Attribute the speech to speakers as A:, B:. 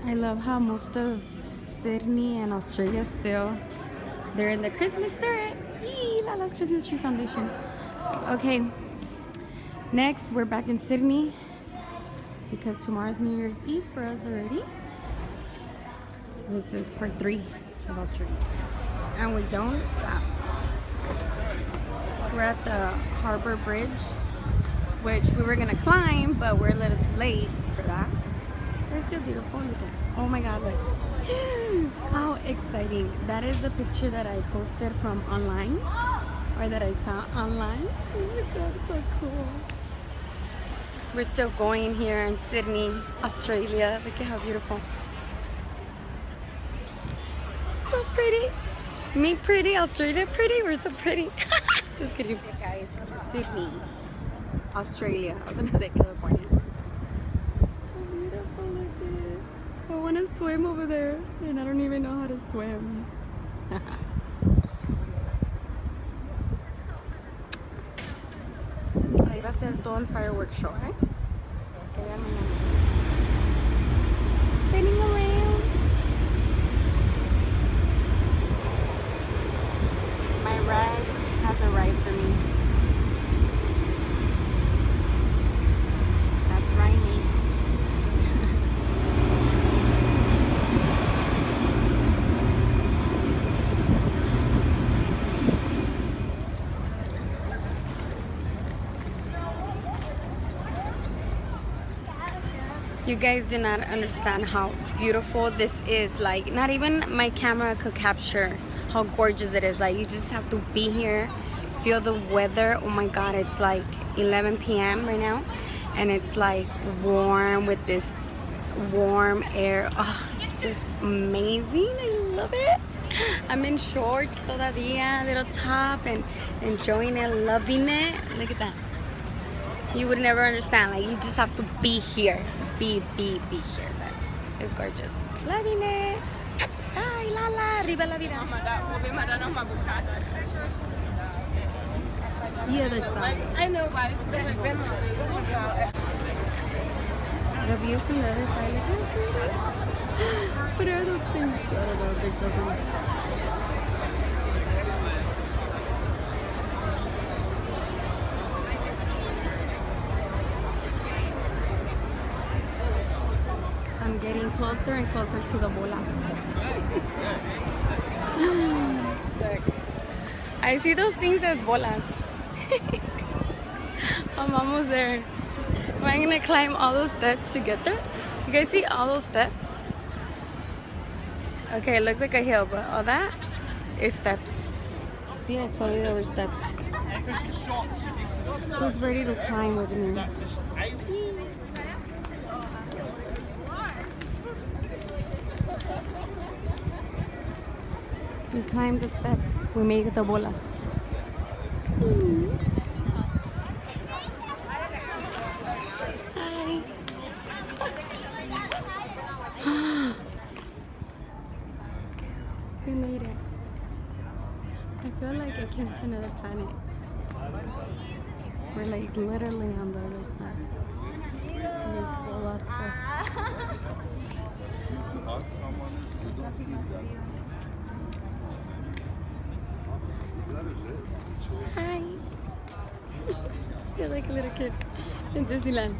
A: I love how most of Sydney and Australia still, they're in the Christmas spirit. Yee, Lala's Christmas Tree Foundation. Okay, next we're back in Sydney because tomorrow's New Year's Eve for us already. So this is part 3 of Australia. And we don't stop. We're at the Harbour Bridge, which we were gonna climb, but we're a little too late for that. It's still beautiful. Look at, oh my god, look. How exciting. That is the picture that I posted from online, or that I saw online. Oh my god, so cool. We're still going here in Sydney, Australia. Look at how beautiful. So pretty. Me pretty, Australia pretty. We're so pretty. Just kidding. Hey guys, Sydney, Australia. I was gonna say California. So beautiful, look at it. I want to swim over there, and I don't even know how to swim. Ahí va a ser todo el firework show, ¿eh? Que vean mañana. Spinning around. My ride has a ride for me. That's right, me. You guys do not understand how beautiful this is. Like, not even my camera could capture how gorgeous it is. Like, you just have to be here, feel the weather. Oh my god, it's like 11 p.m. right now, and it's like warm with this warm air. Oh, it's just amazing. I love it. I'm in shorts todavía, little top, and enjoying it, loving it. Look at that. You would never understand. Like, you just have to be here. Be here. But it's gorgeous. Loving it. Ay, Lala, arriba la vida. The other side. I know, but the view from the other side. What are those things? I don't know, big buildings. I'm getting closer and closer to the bola. I see those things as bolas. I'm almost there. Am I gonna climb all those steps to get there? You guys see all those steps? Okay, it looks like a hill, but all that is steps. See, I told you there were steps. Who's ready to climb with me? We climb the steps. We make the bola. Hi. We made it. I feel like I came to another planet. We're like literally on the other side. This bola stuff.
B: Hug someone is you don't feel that.
A: Hi. You're like a little kid in Disneyland.